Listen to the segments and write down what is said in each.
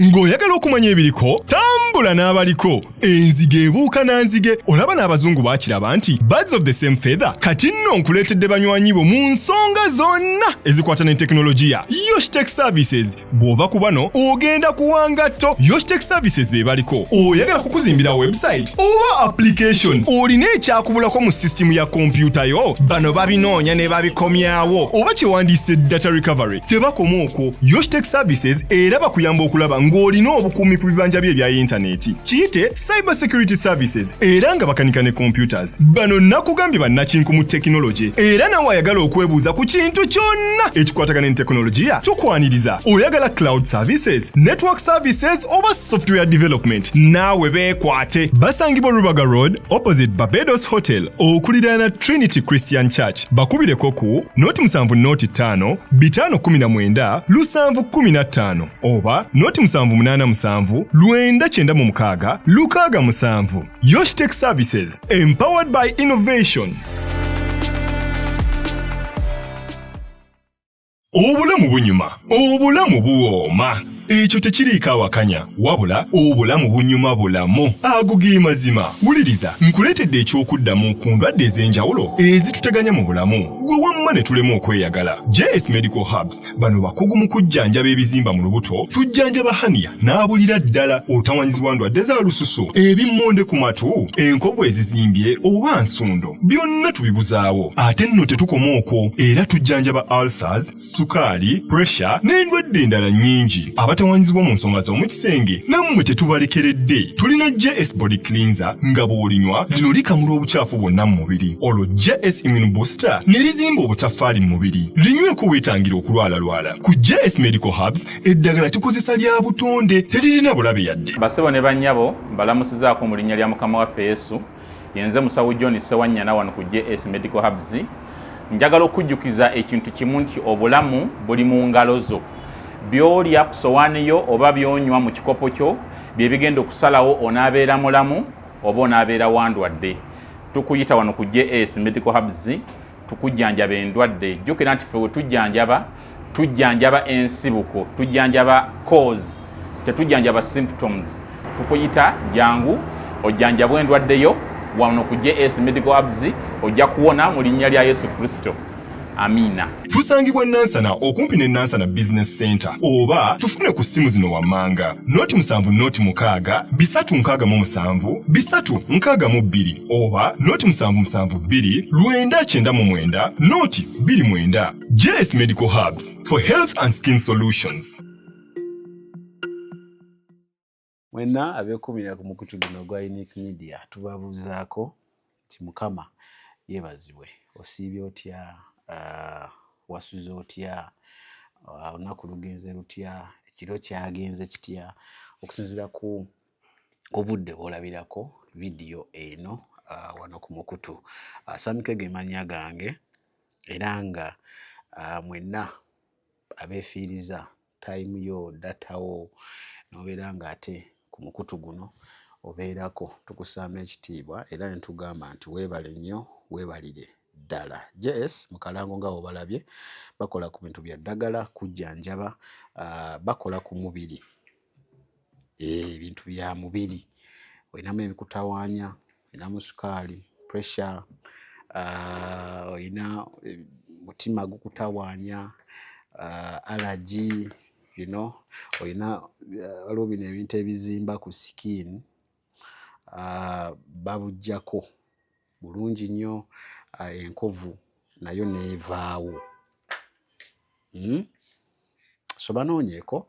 ng'oyagala okumanya ebiriko tambula n'abaliko enzige ebuuka nanzige olaba n'abazungu baakiraba nti birds of the same feather kati nno nkuleetedde banywanyi bo mu nsonga zonna ezikwata ne tekinologiya Yoshtech Services bw'ova ku bano ogenda kuwangatto Yoshtech Services be baliko oyagala kukuzimbira website oba application olina ekyakubulako mu system ya kompyuta yo bano babinoonya ne babikomyawo oba kyewandiise data recovery tebakoma okwo Yoshtech Services era bakuyamba okulaba ng'olina obukuumi ku bibanja bye ebya intaneti kiyite cyber security services era nga bakanika ne computers bano nakugambye bannakinku mu tekinologi era nawe ayagala okwebuuza ku kintu kyonna ekikwatagana ne tekinologiya tukwaniriza oyagala cloud services network services oba software development naawe beekwate basangibwa Rubaga Road opposite Barbados Hotel okuliraana Trinity Christian Church bakubireko ku noti 7 noti 5 519 715 oba noti 787 996 667 Yoshtech Services empowered by innovation. Obulamu bunyuma, obulamu buwooma. Ekyo tekiriiko awakanya wabula obulamu bunyuma bulamu agugi mazima wuliriza nkuleetedde ekyokuddamu ku ndwadde ez'enjawulo ezituteganya mu bulamu gwe wamma ne tulema okweyagala. JS Medical Hubs bano bakugu mu kujjanjaba ebizimba mu lubuto tujjanjaba hania n'abulira ddala otawanyizibwa ndwadde za lususu ebimmonde ku matu enkovu ezizimbye oba nsundo byonna tubibuzaawo ate nno tetukoma okwo era tujjanjaba ulcers sukaali pressure n'endwadde endala nnyingi abatawanyizibwa mu nsonga z'omukisenge nammwe tetubalekeredde tulina JS Body Cleanser nga bw'olinywa lino likamula obucaafu bwonna mu mubiri olwo JS Immune Booster ne lizimba obutaffaali mu mubiri linyweko weetangira okulwalalwala ku JS Medical Hubs eddagala tukozesa lya butonde teririna bulabe yadde. Basebo ne bannyabo mbalamusizaako mu linnya lya Mukama waffe Yesu yenze musawo John Sewanyana wano ku JS Medical Hubs njagala okujjukiza ekintu kimu nti obulamu buli mu ngalo zo byolya ku sowaani yo oba byonywa mu kikopo kyo bye bigenda okusalawo onaabeera mulamu oba onaabeera wandwadde. Tukuyita wano ku JS Medical Hubs tukujjanjaba endwadde jjukira nti ffe we tujjanjaba ensibuko tujjanjaba cause tetujjanjaba symptoms. Tukuyita jangu ojjanjabwa endwadde yo wano ku JS Medical Hubs ojja kuwona mu linnya lya Yesu Kristo. Amina. Tusangibwa Nansana okumpi ne Nansana Business Center oba tufune ku simu zino wammanga noti 7 noti 6 367 362 oba noti 772 999 noti 29. JS Medical Hubs for health and skin solutions. Mwenna abekumira ku mukutu guno gwa Unique Media tubabuuzaako ti Mukama yeebazibwe osiibye otya wasuze otya olunaku lugenze lutya ekiro kyagenze kitya okusinziira ku budde bw'olabirako vidiyo eno wano ku mukutu. Samike ge mannya gange era nga mwenna abeefiiriza time yo datawo n'obeera nga ate ku mukutu guno obeerako tukusaama ekitiibwa era ne tugamba nti weebale nnyo weebalire ddala. JS mu kalango nga obalabye bakola ku bintu bya ddagala kujjanjaba bakola ku mubiri ebintu bya mubiri olinamu ebikutawaanya olinamu sukaali pressure olina mutima gukutawaanya allergy olina waliwo bino ebintu ebizimba ku skin babujjako bulungi nnyo enkovu nayo neevaawo. So banoonyeeko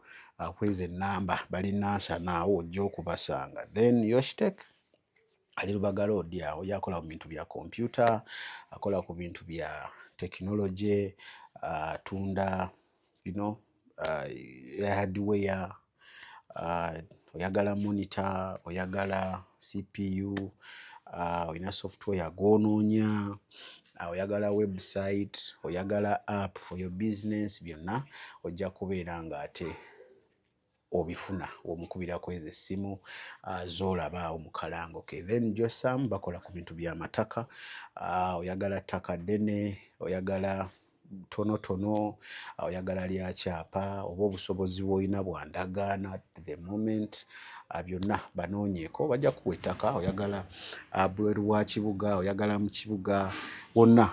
kweza ennamba bali Nansana awo ojja okubasanga. Then Yoshtech ali Lubaga Road awo yakola ku bintu bya kompyuta akola ku bintu bya tekinologi atunda hardware oyagala monitor oyagala CPU oyina software yagonoonya oyagala website oyagala app for your business byonna ojja kubeera nga ate obifuna omukubirako ezo essimu z'olaba mu kalango. Okay. Then Josam bakola ku bintu by'amataka oyagala ttaka ddene oyagala tonotono, oyagala lya kyapa oba obusobozi bw'olina bwandagaana at the moment, byonna banoonyeeko bajja kuwa ettaka. Oyagala bweru wa kibuga, oyagala mu kibuga, wonna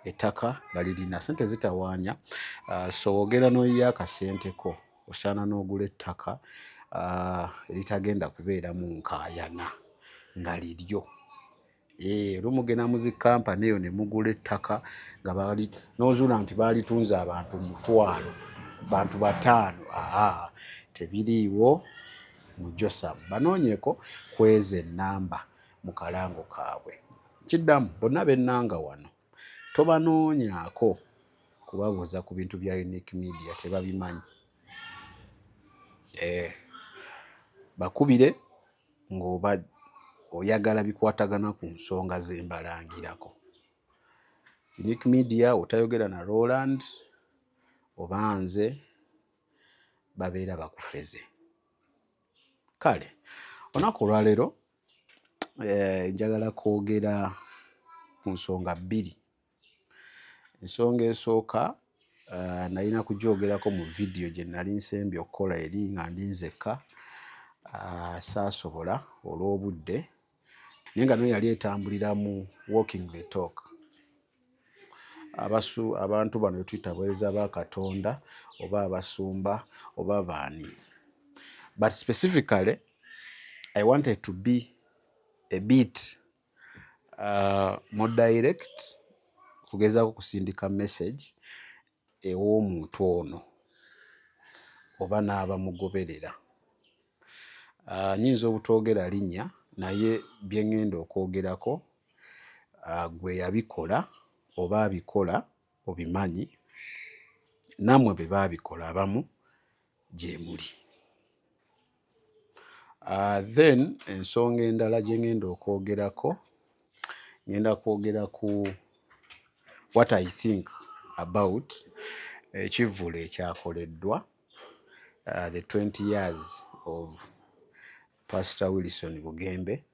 ettaka balirina. Sente zitawaanya, so wogera n'oyiya akasenteko osaana n'ogula ettaka litagenda kubeeramu nkaayana nga liryo. Lumugenda mu zi kampani eyo ne mugula ettaka nga n'ozuula nti baalitunze abantu 1,000, bantu 5. Tebiriiwo mu Josam. Banoonyeeko kweza ennamba mu kalango kaabwe. Kiddamu bonna bennanga wano tobanoonyaako kubabuuza ku bintu bya Unique Media, tebabimanyi. Bakubire ng'oba oyagala bikwatagana ku nsonga ze mbalangirako. Unique Media otayogera na Roland oba nze babeera bakufeze. Kale olunaku olwaleero njagala kwogera ku nsonga 2. Ensonga esooka nalina kugyogerako mu vidiyo gye nali nsembye okukola eri nga ndi nzekka, saasobola olw'obudde, naye nga nayo yali etambulira mu walking the talk. Abantu bano tuyita baweereza ba Katonda oba abasumba oba baani. But specifically, I wanted to be a bit more direct, kugezaako kusindika message ew'omuntu ono oba n'abamugoberera. Nnyinza obutwogera linnya, naye bye ŋŋenda okwogerako gwe yabikola oba abikola obimanyi, nammwe be baabikola abamu gye muli. Then ensonga endala gye ŋŋenda okwogerako, ŋŋenda kwogera ku what I think about ekivvulu ekyakoleddwa the 20 years of Pastor Wilson Bugembe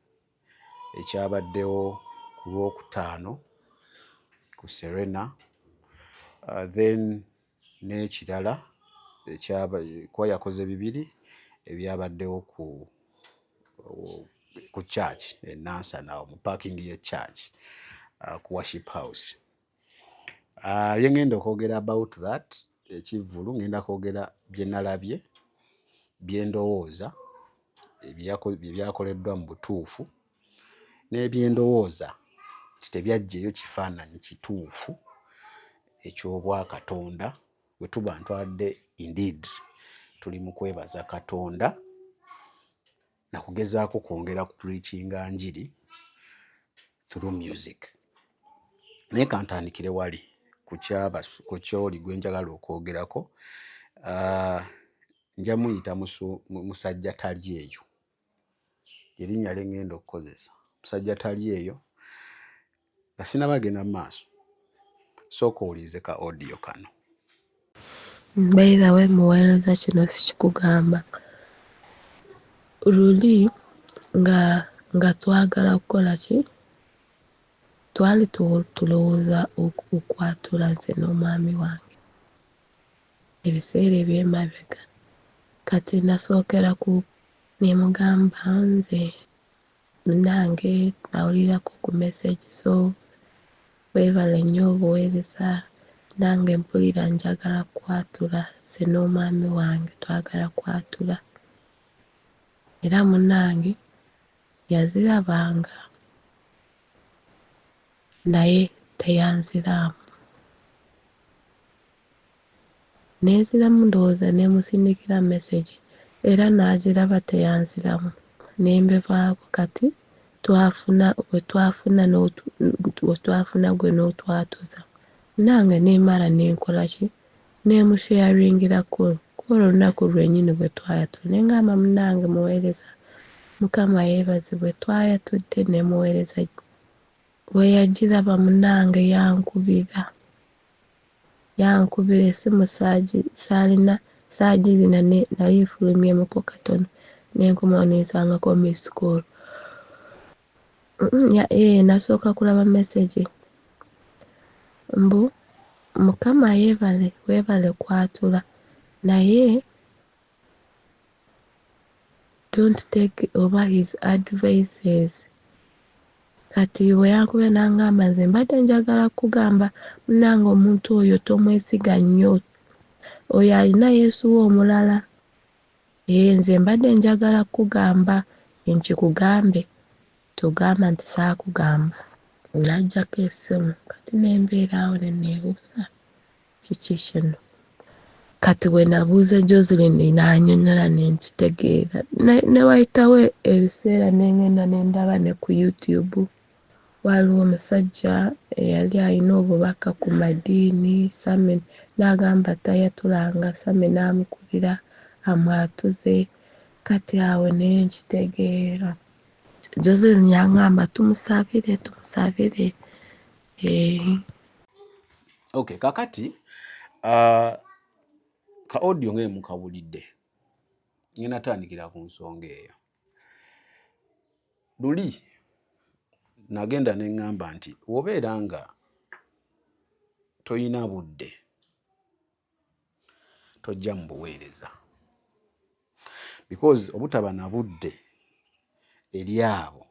ekyabaddewo ku Lwokutaano ku Serena, then n'ekirala kuba yakoze 2 ebyabaddewo ku church e Nansana mu parking ye church ku worship house. Bye ŋŋenda okwogera about that ekivvulu, ŋŋenda kwogera bye nalabye, bye ndowooza bye byakoleddwa mu butuufu, n'ebye ndowooza nti tebyagyeyo kifaananyi kituufu eky'obwakatonda bwe tuba ntwadde indeed tuli mu kwebaza Katonda na kugezaako kwongera ku preachinga njiri through music. Naye kantandikire wali ku kyoli gwe njagala okwogerako. Nja muyita musajja tali eyo, erinnya lye ŋŋenda okukozesa. Musajja tali eyo nga sinabagenda mu maaso, sooka owulirize ka audio kano. By the way, muweereza kino sikikugamba. Luli nga twagala kukola ki? Twali tulowooza okwatula nze n'omwami wange ebiseera eby'emabega. Kati nasookera ku nemugamba nze nange nawulirako ku message, so weebale nnyo obuweereza, nange mpulira njagala kwatula nze n'omwami wange twagala kwatula. Era munnange yazirabanga naye teyanziraamu. Neeziramu ndowooza nemusindikira message era n'agiraba teyanziramu. Nembevaako kati twafuna gwe n'otwatuza. Nange neemala nenkola ki? Nemusharingirako olwo olunaku lwennyini bwe twayatula. Ne ngamba munnange muweereza, Mukama yeebazibwe, twayatudde ne muweereza we yagiraba munnange yankubira essimu saagirina nali nfulumyemukko katono nenkomawo nensangako miss call. Nasooka kulaba message mbu Mukama yeebale weebale kwatula naye don't take over his advices. Kati bwe yankubye n'angamba nze mbadde njagala kugamba munnange omuntu oyo tomwesiga nnyo, oyo alina yeesuwa omulala. Nze mbadde njagala kugamba nkikugambe, togamba nti saakugamba. N'aggyako essimu kati n'embeera awo ne neebuuza kiki kino. Kati bwe nabuuza Joseline n'annyonnyola ne nkitegeera. Ne wayitawo ebiseera ne ngenda ne ndaba ne ku YouTube waliwo omusajja eyali alina obubaka ku madiini, Same n'agamba tayatulanga, Same n'amukubira amwatuze. Kati awo naye nkitegeera. Joseline yaŋŋamba tumusabire. Okay, kakati ka audio ngene mukawulidde ngenda tandikira ku nsonga eyo. Luli nagenda ne ŋŋamba nti wobeera nga toyina budde tojja mu buweereza, because obutaba na budde eri abo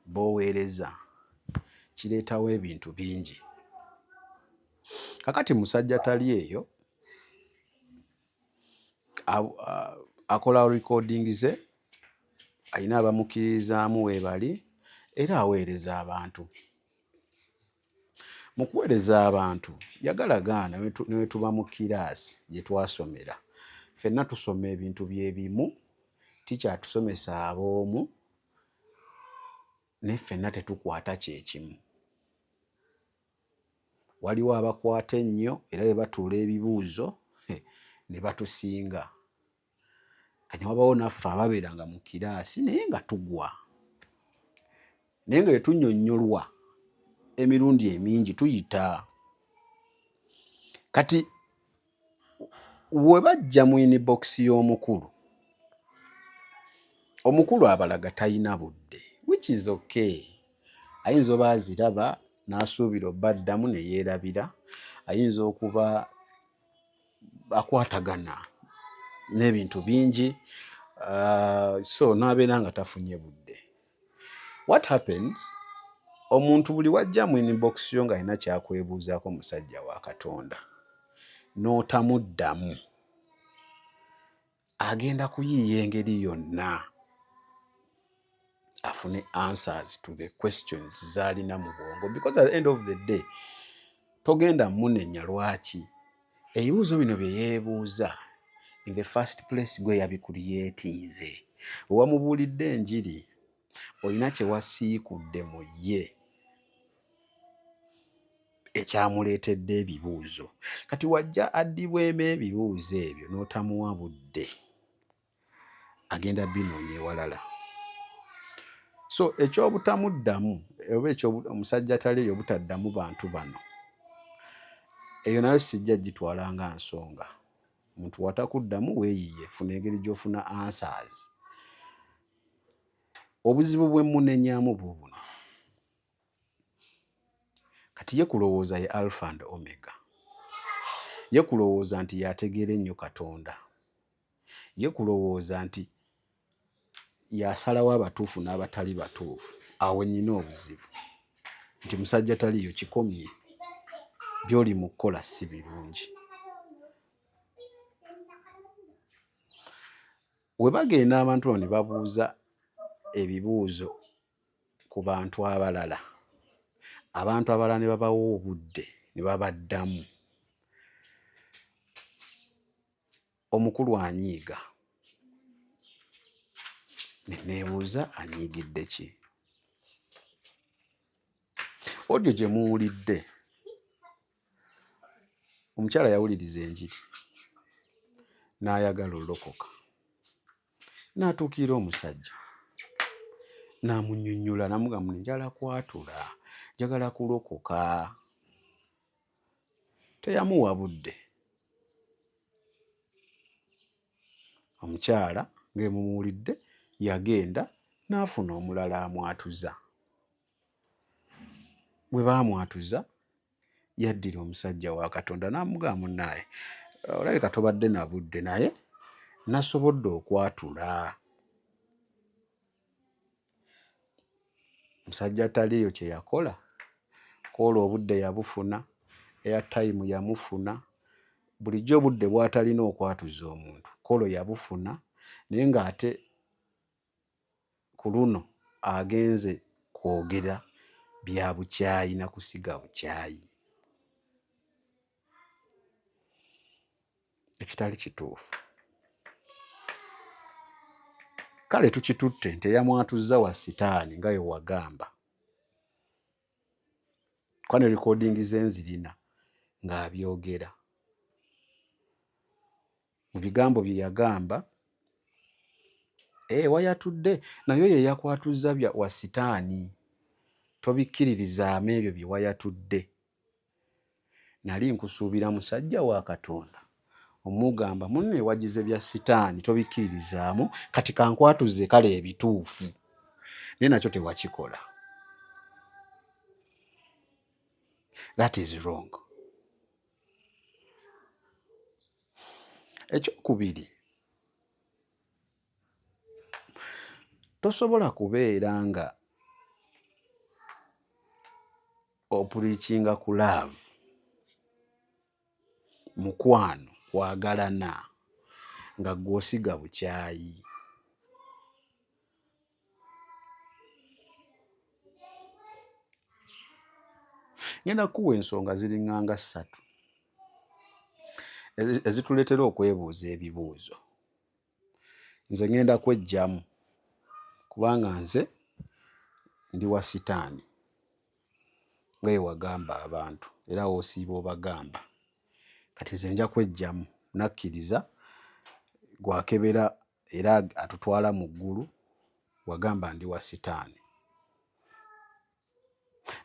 b'oweereza kireetawo ebintu bingi. Kakati musajja tali eyo akola recording ze, alina abamukkiririzaamu weebali era aweereza abantu. Mu kuweereza abantu yagalagaana ne we tuba mu kiraasi gye twasomera, ffenna tusoma ebintu bye bimu, tica atusomesa ab'omu, ne ffenna tetukwata kye kimu. Waliwo abakwata ennyo era bwe batuula ebibuuzo ne batusinga. Kati wabawo naffe ababeeranga mu kiraasi naye nga tugwa, naye nga bwe tunnyonnyolwa emirundi emingi tuyita. Kati we bajja mu inbox y'omukulu, omukulu abalaga talina budde, which is okay. Ayinza oba aziraba n'asuubira obbaddamu ne yeerabira, ayinza okuba akwatagana n'ebintu bingi, so n'abeera nga tafunye budde. What happens, omuntu buli wajja mu inbox yo ng'alina kyakwebuuzaako musajja wa Katonda n'otamuddamu, agenda kuyiiya engeri yonna afune answers to the questions z'alina mu bwongo, because at the end of the day togenda munenya lwaki ebibuuzo bino bye yeebuuza in the first place gwe yabikuliyeetinze. Owamubuulidde enjiri olina kye wasiikudde mu ye ekyamuleetedde ebibuuzo. Kati wajja addibwemu ebibuuzo ebyo n'otamuwa budde, agenda binoonya ewalala. So ekyobutamuddamu oba omusajja tali eyo obutaddamu bantu bano, eyo nayo sijja gitwala nga nsonga. Omuntu watakuddamu weeyiye, funa engeri gy'ofuna answers. Obuzibu bwe munenyaamu bubuno. Kati ye kulowooza ye Alpha and Omega, ye kulowooza nti yategeera ennyo Katonda, ye kulowooza nti yasalawo abatuufu n'abatali batuufu. Awo nnyina obuzibu nti musajja taliyo kikomye, by'oli mu kkola si birungi. We bagenda abantu ne babuuza ebibuuzo ku bantu abalala, abantu abalala ne babawa obudde ne babaddamu, omukulu anyiiga. Ne neebuuza anyiigidde ki? Odio gye muwulidde, omukyala yawuliriza enjiri n'ayagala olokoka, n'atuukira omusajja n'amunnyonnyola, n'amugamba njagala kwatula, njagala kulokoka. Teyamuwa budde. Omukyala ng'emumuwulidde yagenda n'afuna omulala amwatuza. Bwe baamwatuza yaddira omusajja wa Katonda n'amugamba munnaye olabika tobadde na budde naye nasobodde okwatula. Musajja taliyo kye yakola, koola obudde yabufuna, airtime yamufuna, bulijjo obudde bw'atalina okwatuza omuntu kolo yabufuna, naye ng'ate ku luno agenze kwogera bya bukyayi na kusiga bukyayi, ekitali kituufu. Kale tukitutte nti eyamwatuzza wa sitaani nga ye wagamba. Kwa ne recording ze nzirina ng'abyogera. Mu bigambo bye yagamba, wayatudde nayo ye yakwatuzza bya wa sitaani. Tobikkiririzaamu ebyo bye wayatudde. Nali nkusuubira musajja wa Katonda omugamba munne wagize bya sitaani tobikkiririzaamu, kati kankwatuze kale ebituufu. Naye nakyo tewakikola. That is wrong. Ekyokubiri, tosobola kubeera nga opurikinga ku love, mukwano, kwagalana, nga gw'osiga bukyayi. Ngenda kuwa ensonga ziringanga 3 ezituleetera okwebuuza ebibuuzo. Nze ngenda kwejjamu kubanga nze ndi wa sitaani nga ye wagamba abantu era wosiiba obagamba. Kati nze nja kwejjamu, nakkiriza gwakebera era atutwala mu ggulu, wagamba ndi wa sitaani.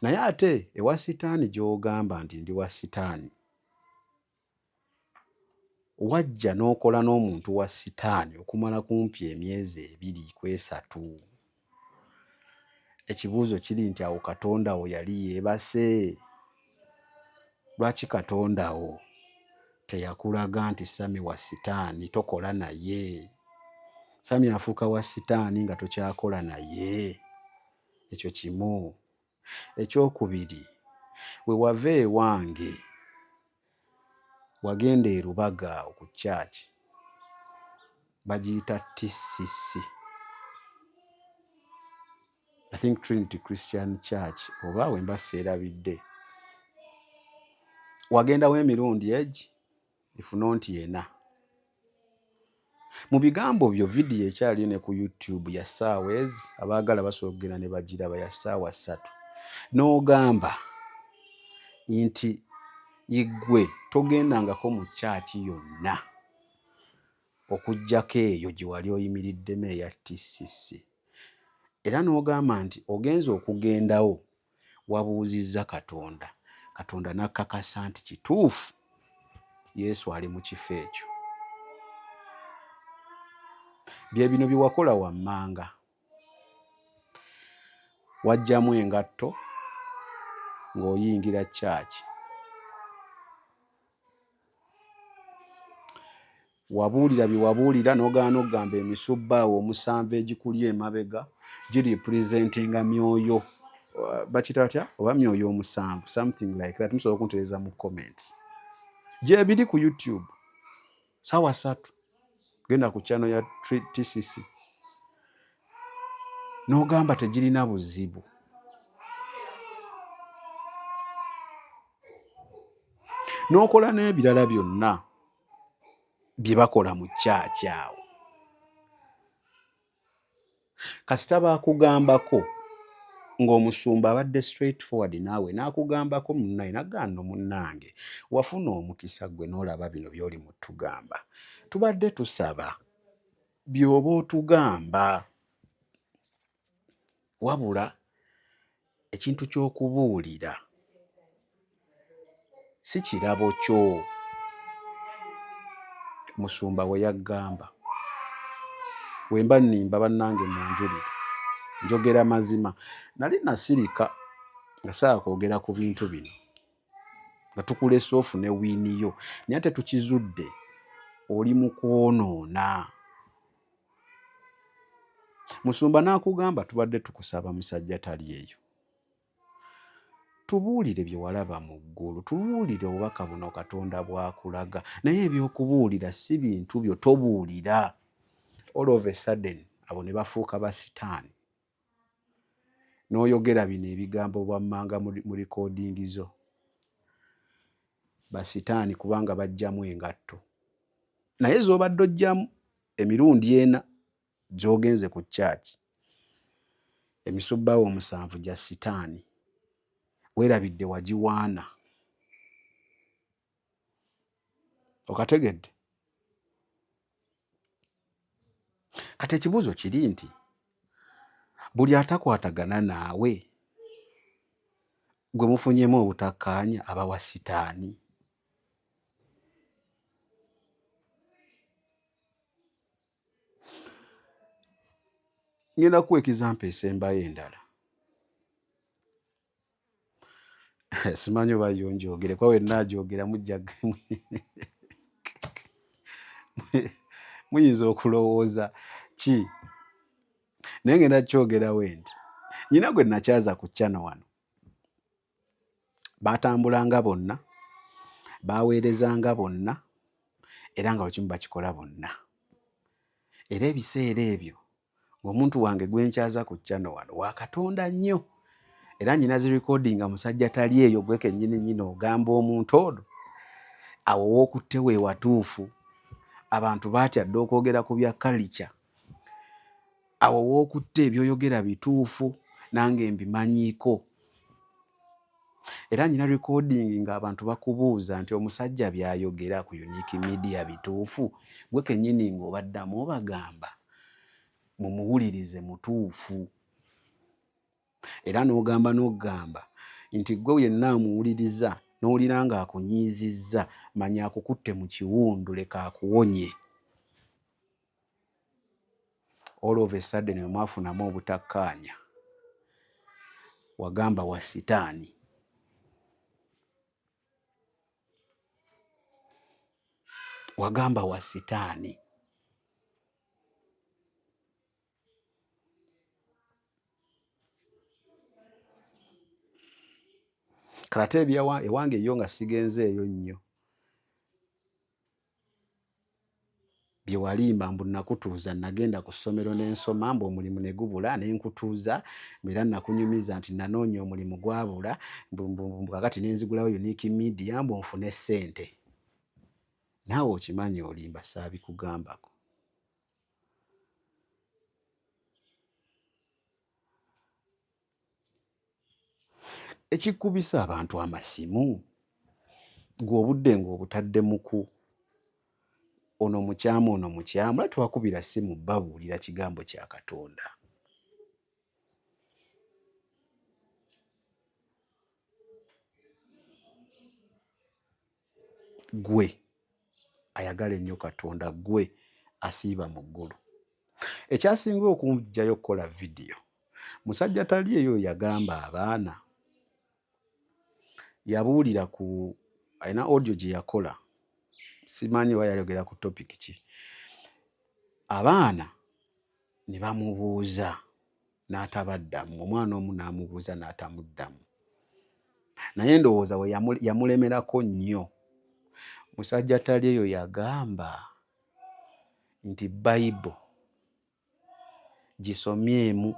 Naye ate ewa sitaani gy'ogamba nti ndi wa sitaani, wajja n'okola n'omuntu wa sitaani okumala kumpi emyezi 2 ku 3. Ekibuuzo kiri nti awo Katonda wo yali yeebase? Lwaki Katonda wo teyakulaga nti Sami wa sitaani tokola naye? Sami afuuka wa sitaani nga tokyakola naye? Ekyo kimu. Ekyokubiri, we wava ewange wagenda e Rubaga ku church, bagiyita TCC, I think Trinity Christian Church, oba wemba seerabidde. Wagendawo emirundi egi ifuna nti yena. Mu bigambo byo vidiyo ekyali ne ku YouTube ya ssaawa ezi, abaagala basobola okugenda ne bagiraba ya ssaawa 3, n'ogamba nti igwe togendangako mu kyaki yonna okuggyako eyo gye wali oyimiriddemu eya TCC. Era n'ogamba nti ogenza okugendawo wabuuzizza Katonda, Katonda n'akkakasa nti kituufu Yesu ali mu kifo ekyo. Bye bino bye wakola wammanga. Wajjamu engatto ng'oyingira kyaki. Wabuulira bye wabuulira n'ogaana okugamba emisubbaawo 7 egikuli emabega giri presentinga myoyo bakitatya oba myoyo 7, something like that. Musobola okuntereza mu comments. Gye biri ku YouTube ssaawa 3, genda ku channel ya TCC n'ogamba tegirina buzibu. N'okola n'ebirala byonna bye bakola mu kyaki awo. Kasita baakugambako ng'omusumba abadde straight forward naawe n'akugambako munnaye nagamba munnange wafuna omukisa gwe n'olaba bino by'oli mu tugamba. Tubadde tusaba by'oba otugamba, wabula ekintu ky'okubuulira si kirabo kyo. Musumba we yaggamba, wemba nnimba bannange munjulire, njogera mazima. Nali nasirika nga saala kwogera ku bintu bino nga tukulesa ofune wiiniyo naye ate tukizudde oli mu kwonoona. Musumba n'akugamba tubadde tukusaba musajja tali eyo, tubuulire bye walaba mu ggulu, tubuulire obubaka buno Katonda bw'akulaga, naye ebyokubuulira si bintu byo tobuulira. All of a sudden abo ne bafuuka basitaani, n'oyogera bino ebigambo bwammanga mu recording zo. Basitaani kubanga bajjamu engatto, naye z'obadde ojjamu emirundi ena gy'ogenze ku church, emisubbaawo 7 gya sitaani, weerabidde wagiwaana. Okategedde? Kati ekibuuzo kiri nti buli atakwatagana naawe gwe mufunyemu obutakkaanya aba wa sitaani. Ngenda kuwa ekizampa esembayo endala. Simanyi oba yo njogere kwa wenna gyogera mujja muyinza okulowooza ki, naye ngenda kyogerawo nti nyina gwe nakyaza ku channel wano baatambulanga bonna, baaweerezanga bonna, era nga lukimu bakikola bonna. Era ebiseera ebyo ng'omuntu wange gwe nkyaza ku channel wano wa Katonda nnyo, era nyina zi recording nga musajja tali eyo gwe kennyini ogamba omuntu ono awo wookutte we watuufu. Abantu baatya dda okwogera ku bya culture, awo wookutte ebyoyogera bituufu nange mbimanyiiko. Era nyina recording ng'abantu bakubuuza nti omusajja by'ayogera ku Unique Media bituufu, gwe kennyini ng'obaddamu obagamba mumuwulirize mutuufu. Era n'ogamba nti gwe yenna amuwuliriza n'owulira ng'akunyiizizza, manya akukutte mu kiwundu, leka akuwonye. All of a sudden we mwafunamu obutakkaanya, wagamba wa sitaani. Wagamba wa sitaani. Kalate ewange yo nga sigenze eyo nnyo, bye walimba mbu nakutuuza, nagenda ku ssomero n'ensoma mbu omulimu ne gubula, ne nkutuuza era nakunyumiza nti nanoonya omulimu gwabula, mbu kakati ne nzigulawo Unique Media mbu nfune ssente. Naawe okimanyi olimba, saabikugambako. Ekikubisa abantu amasimu gwe obudde ng'obutadde muku ono mukyamu ono mukyamu, era twakubira simu babuulira kigambo kya Katonda. Gwe ayagala ennyo Katonda, gwe asiiba mu ggulu. Ekyasinga okunjjayo okukola vidiyo, musajja tali eyo yagamba abaana, yabuulira ku alina audio gye yakola, simanyi oba yayogera ku topic ki. Abaana ne bamubuuza n'atabaddamu, omwana omu n'amubuuza n'atamuddamu, naye ndowooza we yamulemerako nnyo. Musajja tali eyo yagamba nti Bayibuli gisomyemu,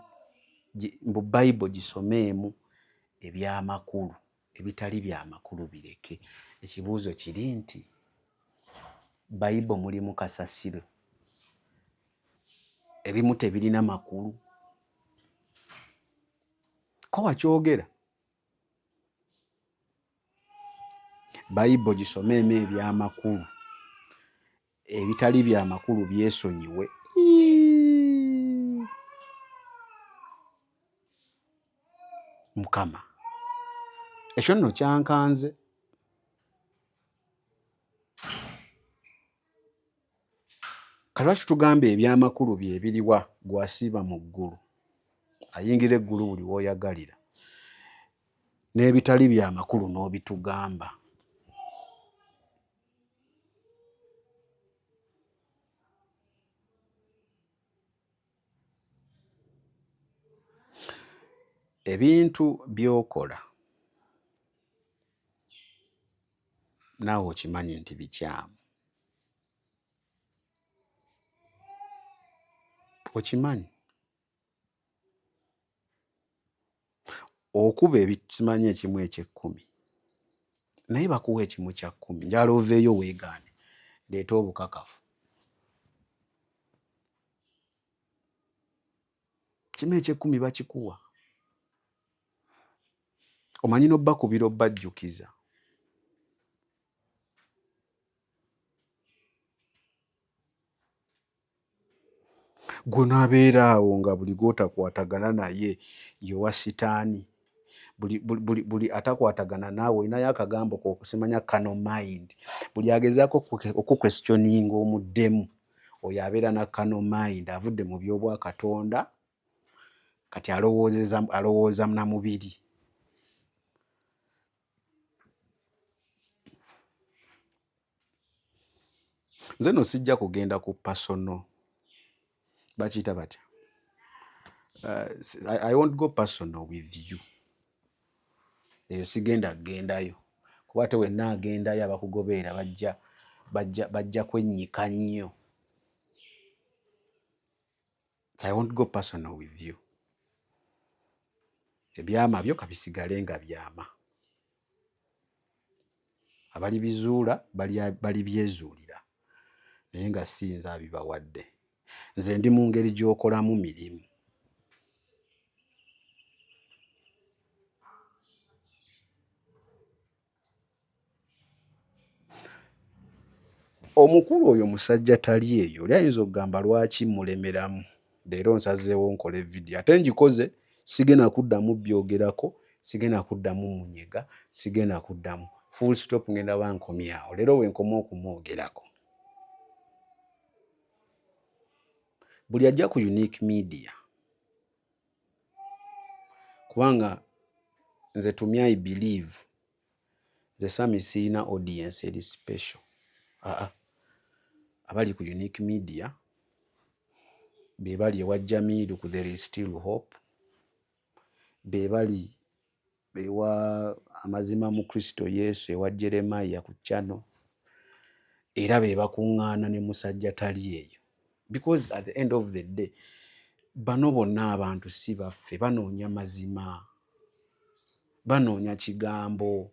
mbu Bayibuli gisomeemu ebyamakulu, ebitali byamakulu bireke. Ekibuuzo kiri nti Bayibuli mulimu kasasiro, ebimu tebirina makulu. Ko wakyogera Bayibuli gisomeemu ebyamakulu, ebitali byamakulu byesonyiwe. Mukama, ekyo nno kyankanze. Kalwaki tugamba ebyamakulu bye biriwa gwasiiba mu ggulu, ayingira eggulu buli w'oyagalira, n'ebitali byamakulu n'obitugamba. ebintu by'okola naawe okimanyi nti bikyamu, okimanyi. Okuba ebikimanyi ekimu eky'ekkumi naye bakuwa ekimu kya kkumi, njala oveeyo weegaane, leeta obukakafu. Kimu eky'ekkumi bakikuwa, omanyi n'obbakubira obbajjukiza. Gwe n'abeera awo nga buli gw'otakwatagana naye yowa sitaani, buli atakwatagana naawe olinayo akagambo kokusimanya kano mind, buli agezaako okukwestioninga omuddemu, oyo abeera na kano mind, avudde mu by'obwakatonda kati alowooza na mubiri. Nze no sijja kugenda ku personal, bakiyita batya, I won't go personal with you. Eyo sigenda kugendayo kuba ate wenna agendayo abakugoberera bajja kwennyika nnyo. So I won't go personal with you. Ebyama byo kabisigale nga byama, abali bizuula bali byezuulira, naye nga si nze abibawadde. Nze ndi mu ngeri gy'okolamu mirimu. Omukulu oyo musajja tali eyo, oli ayinza okugamba lwaki mulemeramu, leero nsazeewo nkole vidiyo, ate ngikoze sigenda kuddamu byogerako, sigenda kuddamu munyega, sigenda kuddamu full stop, ngenda bankomyawo. Leero wenkoma okumwogerako. Buli ajja ku Unique Media, kubanga nze to me I believe nze Sami sirina audience eri special. Abali ku Unique Media be bali ewa Jamiru ku There is Still Hope, be bali ewa Amazima mu Kristo Yesu ewa Jeremiah ku channel, era be bakuŋŋaana ne musajja tali eyo. Because at the end of the day bano bonna abantu si baffe, banoonya mazima, banoonya kigambo.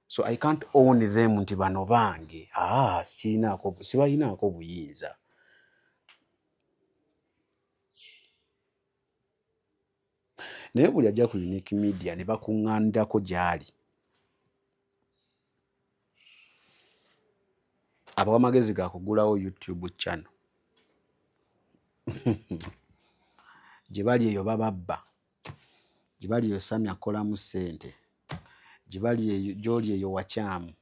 So I can't own them nti bano bange, sibalinaako buyinza. Naye buli ajja ku Unique Media ne bakuŋŋaanirako gy'ali, abawa amagezi ga kugulawo YouTube channel. Gye bali eyo bababba, gye bali eyo Sami akolamu ssente, gye bali eyo gy'oli eyo wakyamu.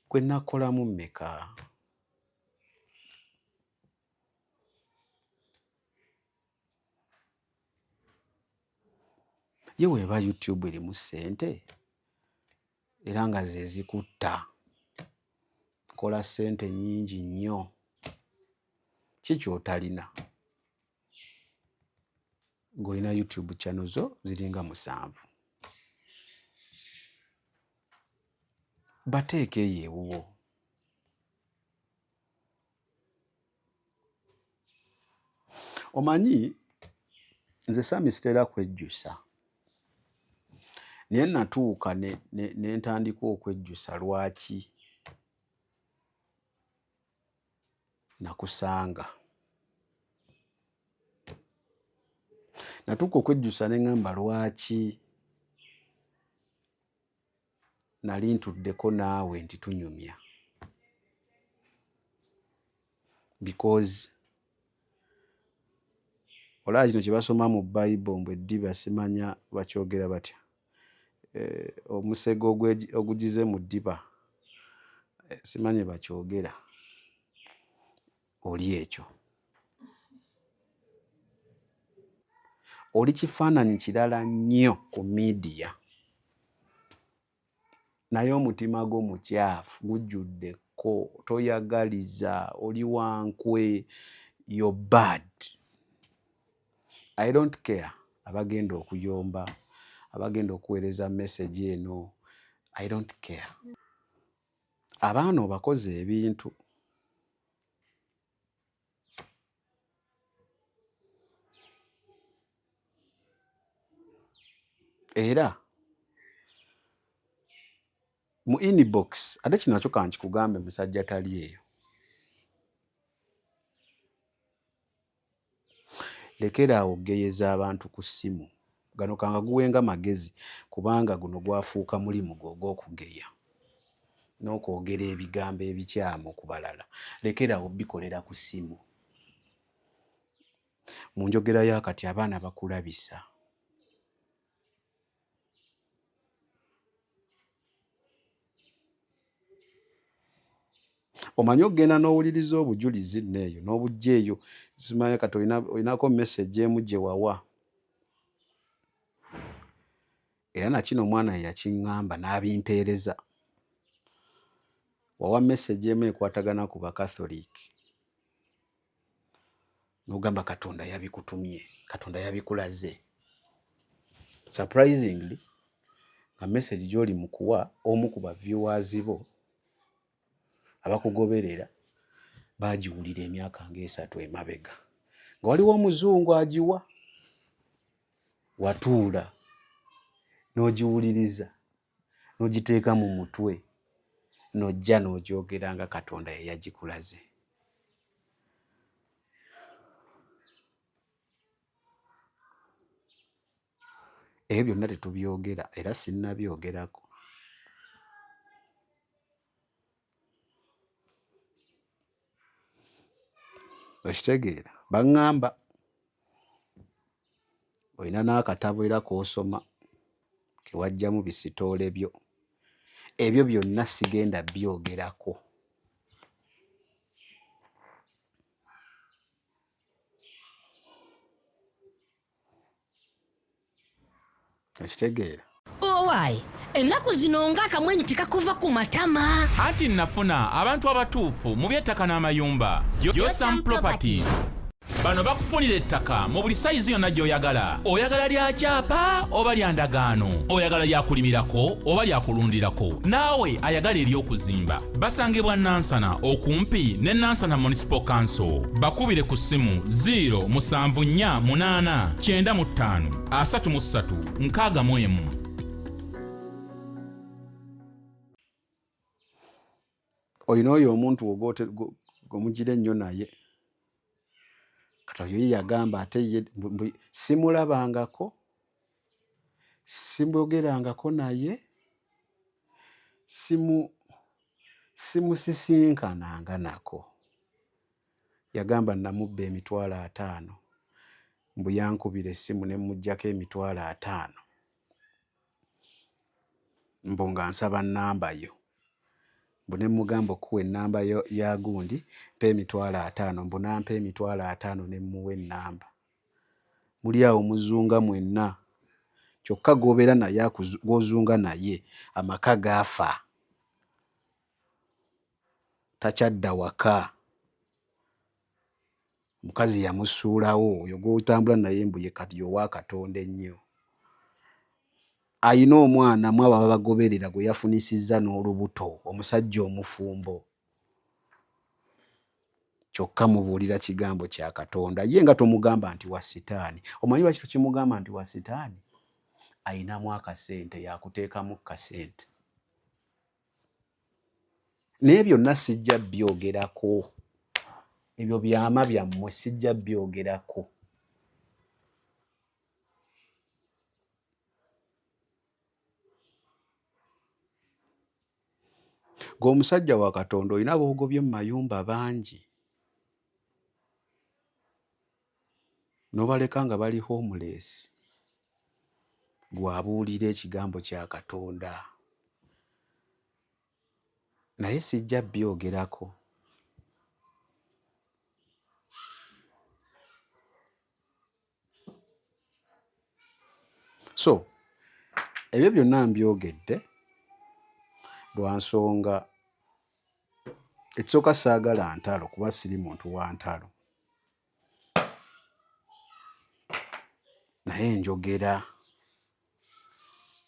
Kwe nakolamu mmeka? Ye weeba YouTube erimu ssente era nga ze zikutta, kola ssente nnyingi nnyo, ki ky'otalina? Ng'olina YouTube channel zo ziringa 7. Bateeke eyo ewuwo. Omanyi nze Sami sitera kwejjusa, naye natuuka ne ntandika okwejjusa. Lwaki? Nakusanga. Natuuka okwejjusa ne ŋŋamba lwaki nali ntuddeko naawe nti tunyumya. Because olaba kino kye basoma mu Bible mbu eddiba simanya bakyogera batya, omusege ogugize mu ddiba simanye bakyogera, oli ekyo. Oli kifaananyi kirala nnyo ku media, naye omutima gwo mukyafu, gujjuddeko, toyagaliza, oli wankwe, you're bad. I don't care. abagenda okuyomba, abagenda okuweereza message eno, I don't care. Abaana obakoze ebintu. Era mu inbox ate kino nakyo kankikugambe musajja tali eyo. Lekeraawo okugeyeza abantu ku ssimu. Gano kanga guwenga magezi kubanga guno gwafuuka mulimu gw'okugeya n'okwogera ebigambo ebikyamu ku balala. Lekeraawo bikolera ku ssimu. Mu njogera yakati abaana bakulabisa. Omanyi okugenda n'owuliriza obujulizi neeyo n'obujja eyo simanyi kati olinako message emu gye wawa. Era nakino omwana yakiŋŋamba n'abimpeereza. Wawa message emu ekwatagana ku Bakatholiki. N'ogamba Katonda yabikutumye, Katonda yabikulaze. Surprisingly, nga message gy'oli mu kuwa omu ku baviewers bo abakugoberera baagiwulira emyaka ng'esatu emabega. Nga waliwo omuzungu agiwa, watuula n'ogiwuliriza n'ogiteeka mu mutwe n'ojja n'ogyogera nga Katonda ye yagikulaze. Ebyo byonna tetubyogera era sinnabyogerako. Okitegeera baŋŋamba olina n'akatabo era k'osoma ke wajjamu bisitoole byo. Ebyo byonna sigenda byogerako. Okitegeera. Owaayi, ennaku zino ng'akamwenyu tekakuva ku matama. Anti nafuna abantu abatuufu mu by'ettaka n'amayumba. Yosan Properties. Bano bakufunira ettaka mu buli sayizi yonna gy'oyagala. Oyagala lya kyapa oba lya ndagaano. Oyagala lya kulimirako oba lya kulundirako. Naawe ayagala ery'okuzimba. Basangibwa Nansana okumpi ne Nansana Municipal Council. Bakubire ku ssimu 074 95 33 61. Olina oyo omuntu gwomugira ennyo naye kati oyo yagamba ate ye simulabangako, simuyogerangako naye, simusisinkananga nako. Yagamba namubba $50,000 mbu yankubira essimu ne mujjako $50,000 mbu nga nsaba nnamba yo. Mbu ne mugamba okuwa ennamba ya gundi mpa $50,000 mbu nampa $50,000 ne muwa ennamba. Muli awo muzunga mwenna. Kyokka gobeera naye gw'ozunga naye amaka gaafa. Takyadda waka. Mukazi yamusuulawo oyo gw'otambula naye mbu ye kati yowa Katonda ennyo. Ayina omwana mu abo abagoberera gwe yafunisizza n'olubuto, omusajja omufumbo. Kyokka mubuulira kigambo kya Katonda. Ye nga tomugamba nti wa sitaani. Omanyi lwaki tukimugamba nti wa sitaani? Ayinamu akasente yakuteekamu kasente. Naye byonna sijja byogerako. Ebyo byama byammwe sijja byogerako. Ng'omusajja wa Katonda olina boogobye mu mayumba bangi. N'obaleka nga bali homeless. Gwabuulira ekigambo kya Katonda. Naye sijja byogerako. So, ebyo byonna mbyogedde lwa nsonga ekisooka saagala ntalo kuba siri muntu wa ntalo. naye njogera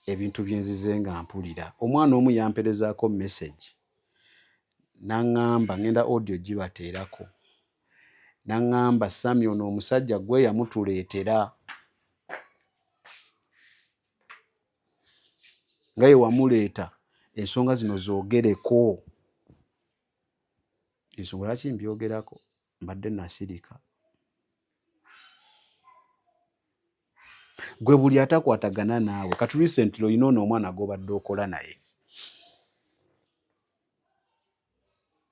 ebintu byenzize nga mpulira. Omwana omu yamperezaako message n'aŋŋamba ngenda audio gibateerako n'aŋŋamba Sami ono omusajja gwe yamutuleetera nga ye wamuleeta ensonga zino zoogereko. Ensonga lwaki mbyogerako mbadde nasirika. Gwe buli atakwatagana naawe kati recently olina ono omwana gw'obadde okola naye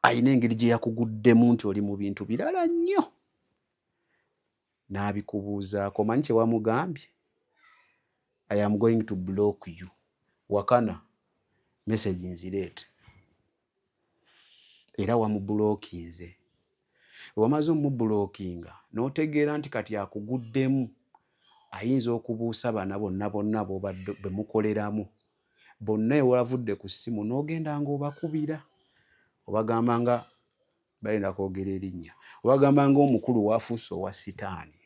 ayina engeri gye yakuguddemu nti oli mu bintu birala nnyo n'abikubuuzaako. Manyi kye wamugambye? I am going to block you. Wakana message nzireete era wamubulookinze. Wamaze omubulookinga n'otegeera nti kati akuguddemu ayinza okubuusa bana bonna bwe mukoleramu bonna ewavudde ku ssimu n'ogenda ng'obakubira obagamba nga balina kwogera erinnya obagamba nga omukulu waafuuse owa sitaani.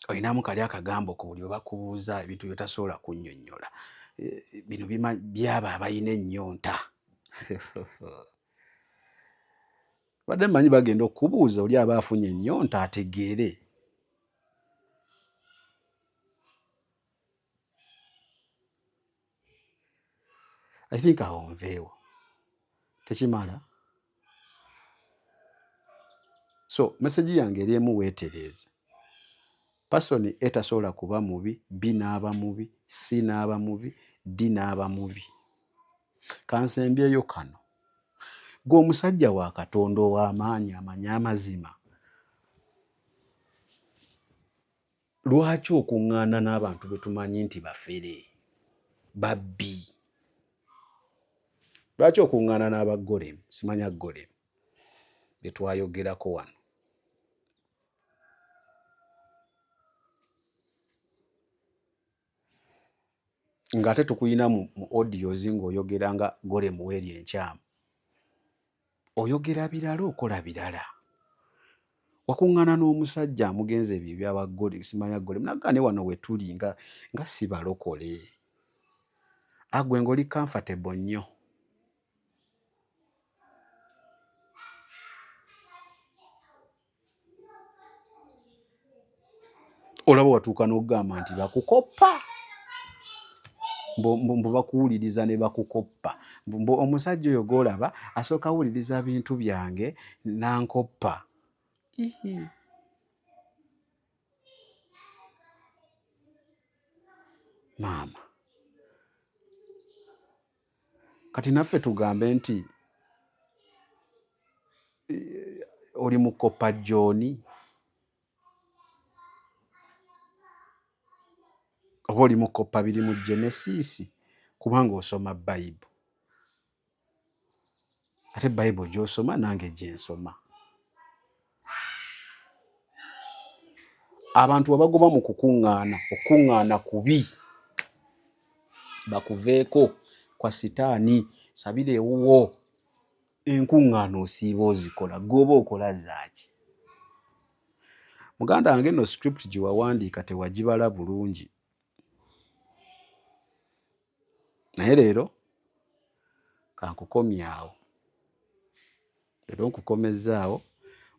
Olinamu kali akagambo ko buli obakubuuza ebintu byotasobola kunnyonnyola bino byaba abalina ennyonta. Badde mmanyi bagenda okukubuuza oli aba afunye ennyonta ategeere. I think awo nveewo tekimala. So message yange eri emu weetereeze. Pasoni etasobola kuba mubi, B n'aba mubi, C n'aba mubi, D n'aba mubi. Kansembyeyo kano. Gwe omusajja wa Katonda ow'amaanyi amanyi amazima. Lwaki okuŋŋaana n'abantu be tumanyi nti bafere babbi? Lwaki okuŋŋaana n'abagolemu? Simanya golemu be twayogerako wano. Ng'ate tukuyina mu audios ng'oyogera nga golemu weeri enkyamu. Oyogera birala okola birala. Wakuŋŋaana n'omusajja amugenza ebyo ebyabagole simanya golemu naggane wano we tuli nga si balokole. Agwe ng'oli comfortable nnyo. Olaba watuuka n'okugamba nti bakukoppa. Mbu bakuwuliriza ne bakukoppa. Omusajja oyo gw'olaba asooka awuliriza bintu byange n'ankoppa. Maama. Kati naffe tugambe nti oli mukoppa John oba oli mukoppa biri mu Genesis kubanga osoma Bible. Ate Bible gy'osoma nange gye nsoma. Abantu abagoba mu okuŋŋaana kubi bakuveeko kwa sitaani sabira ewuwo enkuŋŋaana osiiba ozikola gw'oba okola zaaki. Muganda wange no script gye wawandiika tewagibala bulungi. Naye leero kankukomyawo. Leero nkukomezzaawo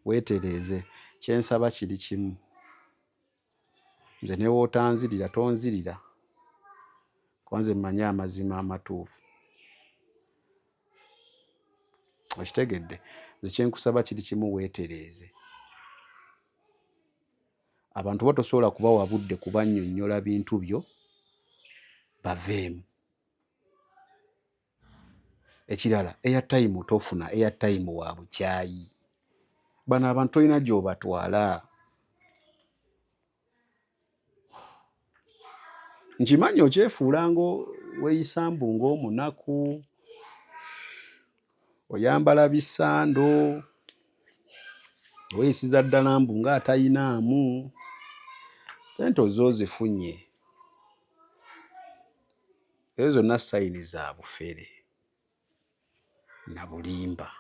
weetereeze kyensaba kiri kimu. Nze ne wootanzirira tonzirira. Kwanze mmanyi amazima amatuufu. Okitegedde? Nze kyenkusaba kiri kimu weetereeze. Abantu batosobola kubawa budde kubannyonnyola bintu byo baveemu. Ekirala airtime tofuna airtime wa bukyayi. Bano abantu tolina gy'obatwala. Nkimanyi okyefuula weeyisambu ng'omunaku, oyambala bisando, weeyisiza ddala mbu ng'atayinaamu. Sente ozo zifunye. Ezo zonna sayini za bufere na bulimba.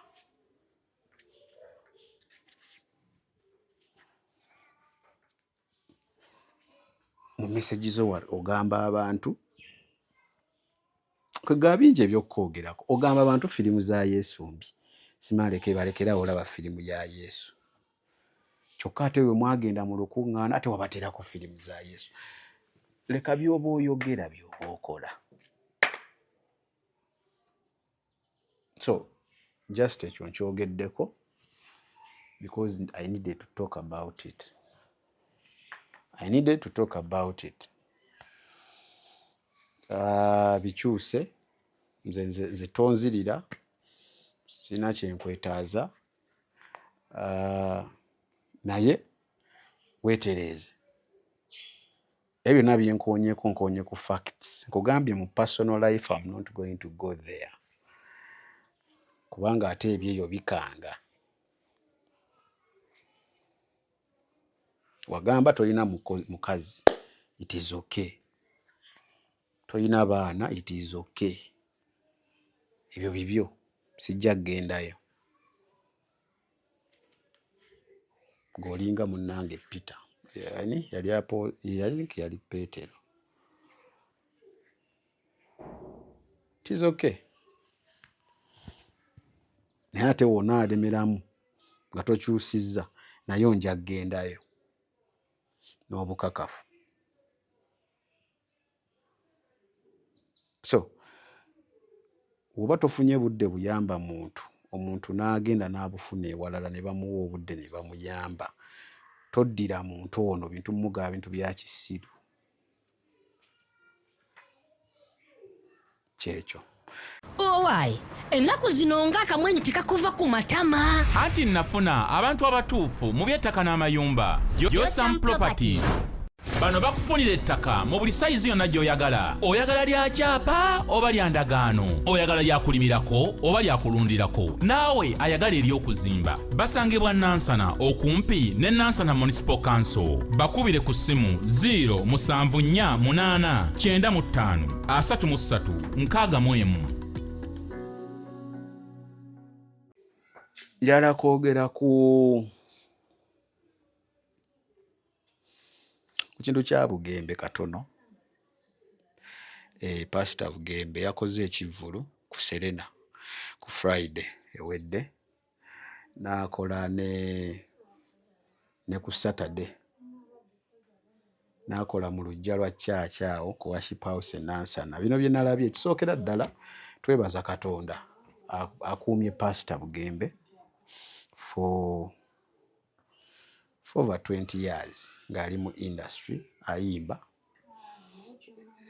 mu message zo ogamba abantu kwega bingi ebyokwogerako ogamba abantu firimu za Yesu mbi simaleke balekerawo olaba firimu ya Yesu kyokka ate we mwagenda mu lukuŋŋaana ate wabateerako firimu za Yesu leka by'oba oyogera by'oba okola so just ekyo nkyogeddeko because I needed to talk about it. Bikyuse nze tonzirira sina kyenkwetaaza naye weetereeze ebyo nabye nkonye ku facts nkugambye mu personal life I'm not going to go there kubanga ate ebyeyo bikanga wagamba tolina mukazi it is okay tolina baana it is okay ebyo bibyo sijja kugendayo ng'olinga munnange Peter yali Petero it is okay naye ate wonna alemeramu nga tokyusizza naye onja kugendayo n'obukakafu so oba tofunye budde buyamba omuntu n'agenda n'abufuna ewalala ne bamuwa obudde ne bamuyamba toddira muntu ono bintu mugaba bintu bya kisiru kyekyo owaayi ennaku zino ng'akamwenyu tekakuva ku matama anti nafuna abantu abatuufu mu by'ettaka n'amayumba Gyosam Properties bano bakufunira ettaka mu buli sayizi yonna gy'oyagala oyagala lya kyapa oba lya ndagaano oyagala lyakulimirako oba lyakulundirako naawe ayagala ery'okuzimba basangibwa Nansana okumpi ne Nansana Municipal Council bakubire ku ssimu 0748935 njala kwogera ku kintu kya Bugembe katono Pastor Bugembe yakoze ekivvulu ku Serena ku Friday ewedde n'akola ne ku Saturday n'akola mu lujja lwa kyakyawo ku Worship House Nansana bino bye nalabye kisookera ddala twebaza Katonda akuumye Pastor Bugembe for over 20 years ng'ali mu industry ayimba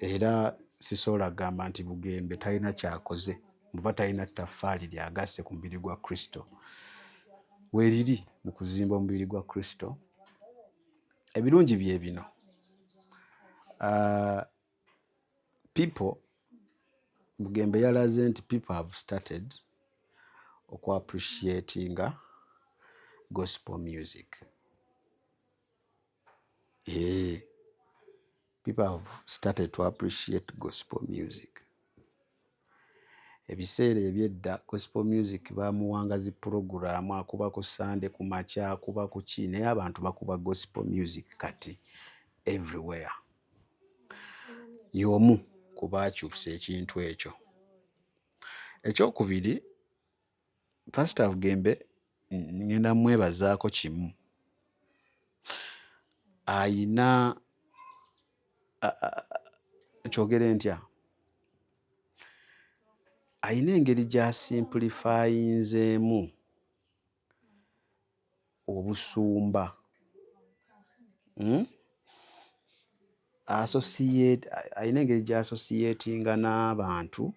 era sisobola kugamba nti Bugembe talina kyakoze muba talina ttaffaali lyagasse ku mubiri gwa Kristo weeriri mu kuzimba omubiri gwa Kristo ebirungi bye bino people Bugembe yalaze nti people have started appreciating gospel music. People have started to appreciate gospel music. Ebiseera ebyedda gospel music bamuwanga zi program akuba ku Sunday ku makya akuba ku ki naye abantu bakuba gospel music kati everywhere. Y'omu kubakyusa ekintu ekyo. Ekyokubiri Pastor Bugembe ngenda mwebazaako kimu. Ayina kyogere ntya ayina engeri gya simplifyinzeemu obusumba ayina engeri gy'associatinga n'abantu.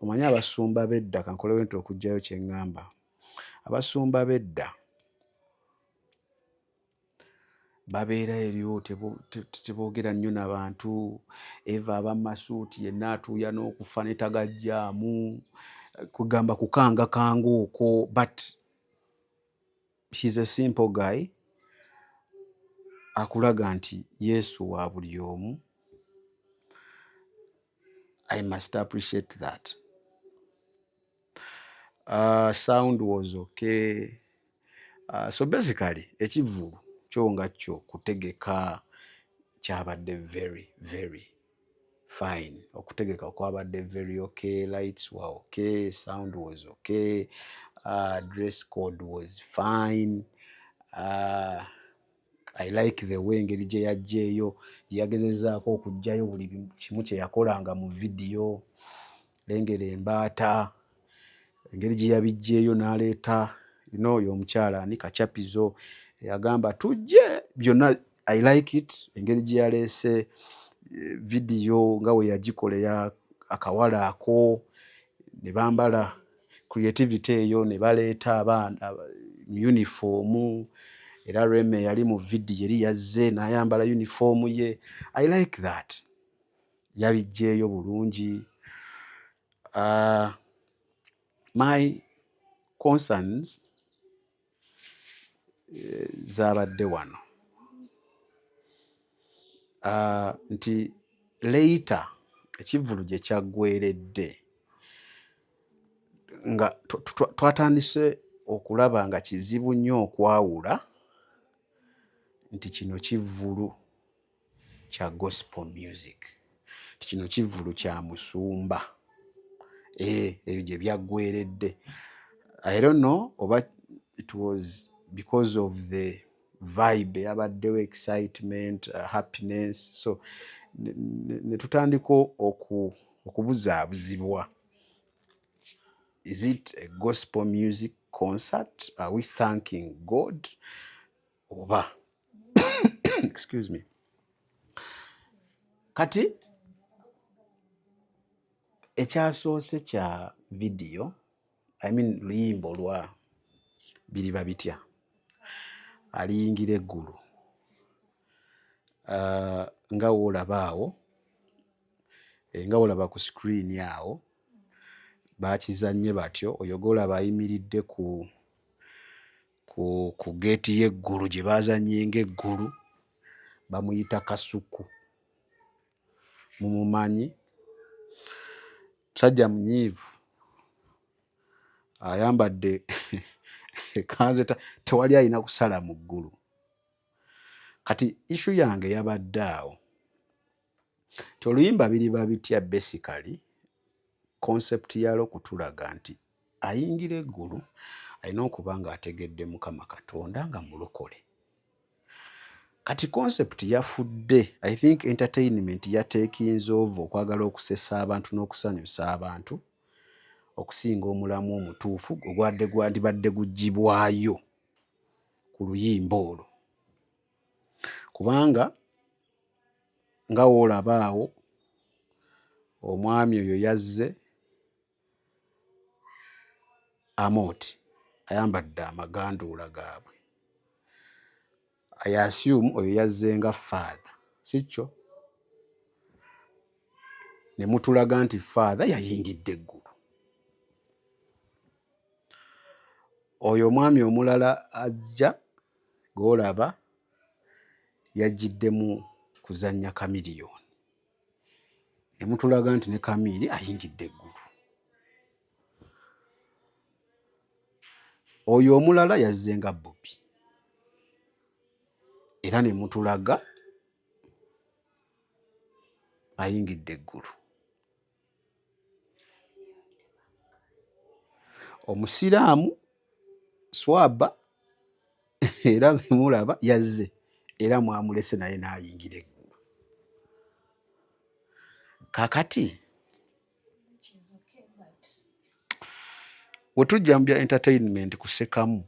Omanyi abasumba b'edda kankolewo nti okugjayo kye ŋŋamba abasumba b'edda babeera eriyo teboogera nnyo n'abantu eva abamasuuti yenna atuuya n'okufa ne tagajjaamu kugamba kukanga kanga okwo but he's a simple guy akulaga nti Yesu wa buli omu. I must appreciate that. Sound was okay. So basically ekivvulu kyo nga kyo kutegeka kyabadde very very fine. Okutegeka kwabadde very okay, lights were okay, sound was okay, dress code was fine. I like the way engeri gye yajjeeyo, gye yagezezaako okuggyayo buli kimu kye yakolanga mu vidiyo. Lengera embaata, engeri gye yabiggyeeyo n'aleeta oyo omukyala ani Kachapizo yagamba tujje byonna. I like it, engeri gye yaleese vidiyo nga we yagikola akawala ako, ne bambala creativity eyo, ne baleeta abaana uniform. Era Reme yali mu vidiyo eri yazze n'ayambala uniform ye. I like that. Yabiggyeeyo bulungi. My concerns zaabadde wano nti later ekivvulu gye kyaggweredde nga twatandise okulaba nga kizibu nnyo okwawula nti kino kivvulu kya gospel music, nti kino kivvulu kya musumba. Eyo gye byaggweredde. I don't know oba it was because of the vibe yabaddewo, excitement, happiness. So ne tutandika okubuzaabuzibwa. Is it a gospel music concert? Are we thanking God? Oba excuse me. Kati ekyasoose kya vidiyo, I mean luyimbo lwa Biriba Bitya, aliyingira eggulu, nga woolaba awo, nga woolaba ku screen awo baakizannye batyo. Oyo gwolaba ayimiridde ku geeti y'eggulu gye baazannyenga eggulu, bamuyita Kasuku. Mumumanyi, musajja munyiivu, ayambadde ekanzu tewali alina kusala mu ggulu. Kati issue yange yabadde awo ti oluyimba Biriba Bitya basically concept yalo kutulaga nti ayingira eggulu alina okuba ng'ategedde Mukama Katonda nga mulokole. Kati concept yafudde. I think entertainment yatekinze over okwagala okusesa abantu n'okusanyusa abantu okusinga omulamu omutuufu gwandibadde guggyibwayo ku luyimba olwo. Kubanga nga woolaba awo omwami oyo yazze Amooti ayambadde amaganduula gaabwe. I assume oyo yazze nga father, si kyo? Ne mutulaga nti father yayingidde eggulu. Oyo omwami omulala ajja gw'olaba yajjiddemu kuzannya Kamiliyoni. Ne mutulaga nti ne Kamili ayingidde eggulu. Oyo omulala yazze nga Bobby. Era ne mutulaga ayingidde eggulu. Omusiraamu Swaba era ne mulaba yazze era mwamulese naye n'ayingira eggulu. Kakati we tujja mu bya entertainment kusekamu,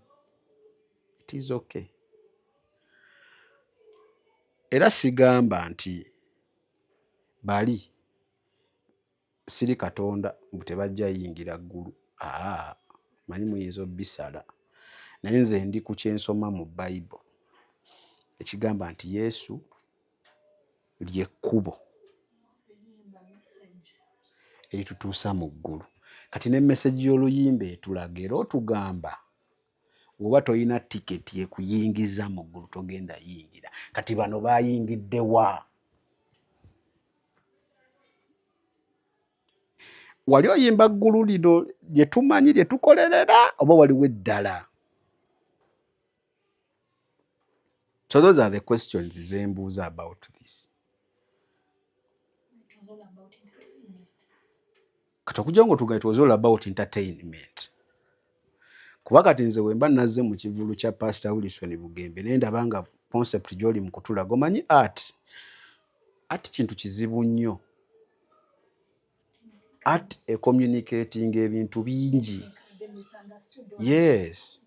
it is okay. Era sigamba nti bali siri Katonda mbu tebajja yingira ggulu. Manyi muyinza obbisala. Naye nze ndi ku kyensoma mu Bible ekigamba nti Yesu ly'ekkubo eritutuusa mu ggulu. Kati ne message y'oluyimba etulaga era otugamba oba toyina tiketi ekuyingiza mu ggulu togenda yingira. Kati bano bayingidde wa? Wali oyimba ggulu lino lye tumanyi lye tukolerera oba waliwo eddala? So those are the questions zembuuza about this. Kati okujja ngo tuga it was all about entertainment. Kuba kati nze wemba nazze mu kivulu kya Pastor Wilson Bugembe naye ndabanga concept gy'oli mu kutula gomanyi art kintu kizibu nnyo. Art communicating ebintu bingi. Yes.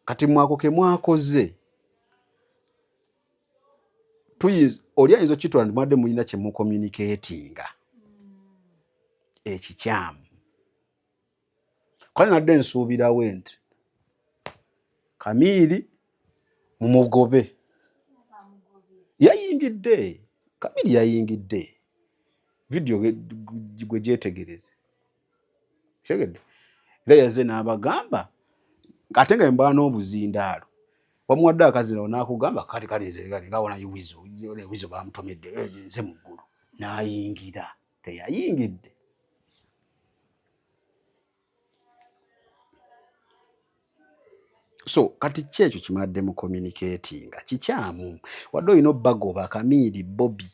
Kati mwako ke mwakoze oli ayinza okitwala mwadde mulina kye mu communicatinga ekikyamu. Kale nadde nsuubirawo nti Kamiiri mumugobe yayingidde. Kamiiri yayingidde video gwe gyetegereze segedde era yazze n'abagamba ate nga mbaa n'obuzindaalo wamuwadde akazina n'akugamba kati kalize nga wona wizo bamutomedde nze mu ggulu n'ayingira teyayingidde. So kati kyekyo kimadde mu communicatinga kikyamu wadde olina obbagoba Kamiiri Bobby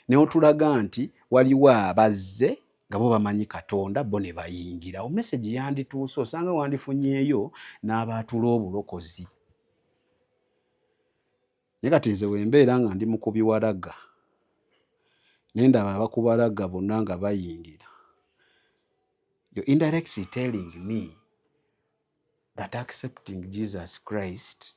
ne otulaga nti waliwo abazze nga bo bamanyi Katonda bo ne bayingira. Message yandituuse osanga wandifunyeeyo n'abaatula obulokozi. Naye kati nze wembeera nga ndi mukubi waraga ne ndaba abakubaraga bonna nga bayingira. You're indirectly telling me that accepting Jesus Christ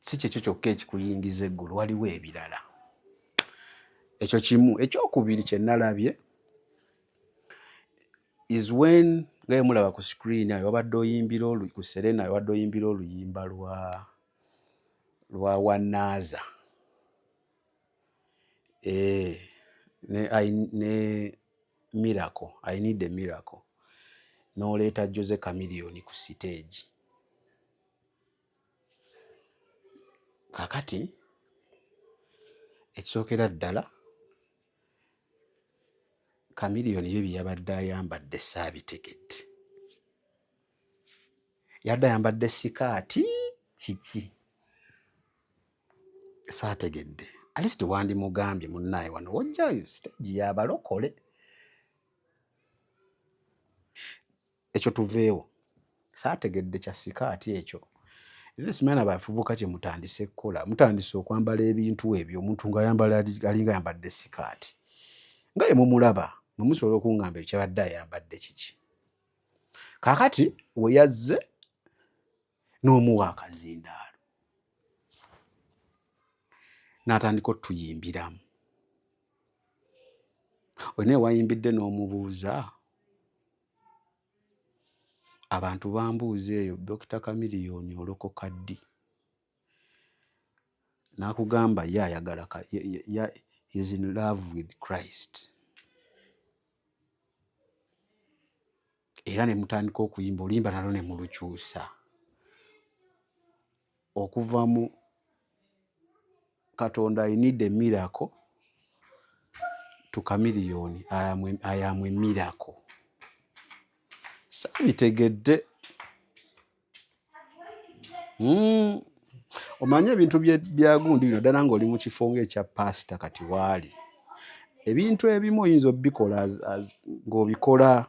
si kyekyo kyokka ekikuyingiza eggulu, waliwo ebirala. Ekyo kimu. Ekyokubiri kye nalabye is when nga mulaba ku screen ayo wabadde oyimbira ku Serena wabadde oyimbira oluyimba lwa Wanaaza ne Miracle, I Need a Miracle, n'oleeta Jose Chameleone ku stage. Kakati ekisookera ddala Chameleone bye byabadde ayambadde saabitegedde. Yadde ayambadde sikaati kiki saategedde. At least wandimugambye munnaye wano wojja stage y'abalokole. Ekyo tuveewo saategedde kya sikaati ekyo. Era simanyi abavubuka kye mutandise kukola, mutandise okwambala ebintu ebyo omuntu ng'ayambala alinga ayambadde sikaati nga ye mumulaba mwe musobola okuŋŋamba ekyo kyabadde ayambadde kiki. Kaakati we yazze n'omuwa akazindaalo n'atandika otuyimbiramu. Olinaye wayimbidde n'omubuuza. Abantu bambuuza eyo Dr. Chameleone olokoka ddi? N'akugamba ye ayagala is in love with Christ. Era ne mutandika okuyimba oluyimba nalwo ne mulukyusa okuva mu Katonda I Need a Miracle to Chameleone I am a miracle. Saabitegedde. Omanye ebintu bya gundi bino ddala ng'oli mu kifo ng'ekya pasita kati waali. Ebintu ebimu oyinza obikola ng'obikola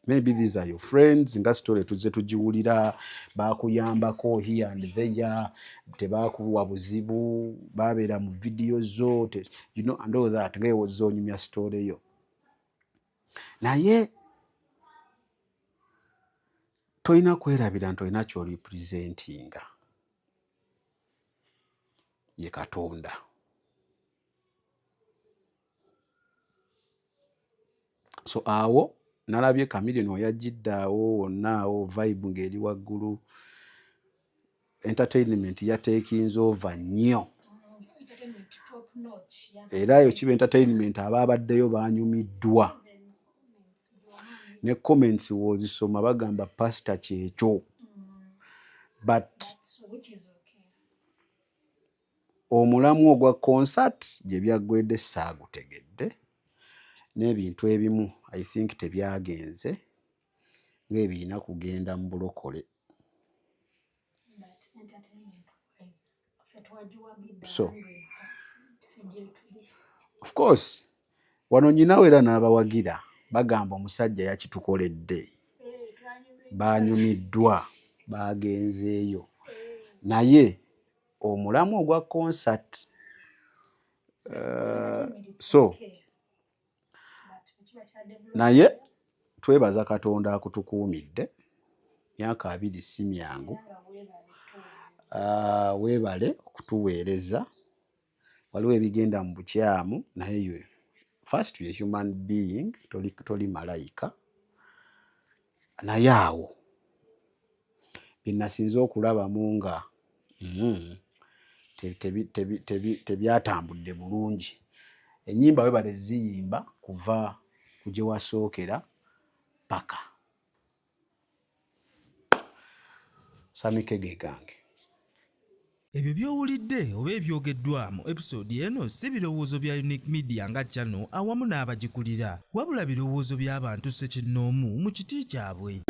maybe these are your friends nga story tuzze tugiwulira baakuyambako here and there tebaakuwa buzibu baabeera mu video zo you know and all that nga ewozza onyumya story yo. Naye tolina kwerabira nti olina ky'olipresentinga ye Katonda. So awo nalabye Chameleone oyajjidde awo wonna awo vibe ng'eri waggulu. Entertainment yateekinze over nnyo. Era eyo kiba entertainment abaabaddeyo baanyumiddwa. Ne comments w'ozisoma bagamba pastor kyekyo. But omulamu ogwa concert gye byaggwedde saagutegedde. N'ebintu ebimu I think tebyagenze ng'ebiina kugenda mu bulokole. So of course wano nyinawe era n'abawagira bagamba omusajja yakitukoledde, banyumiddwa, bagenzeeyo naye omulamu ogwa concert so naye twebaza Katonda akutukuumidde, myaka 2 si myangu. Weebale okutuweereza, waliwo ebigenda mu bukyamu naye yo first you human being, toli malayika. Naye awo binasinze okulabamu nga tebyatambudde bulungi. Ennyimba weebale ziyimba kuva ku gye wasookera paka. Samike ge gange. Ebyo by'owulidde oba ebyogeddwa mu episode eno si birowoozo bya Unique Media nga channel awamu n'abagikulira, wabula birowoozo by'abantu ssekinnoomu mu kiti kyabwe.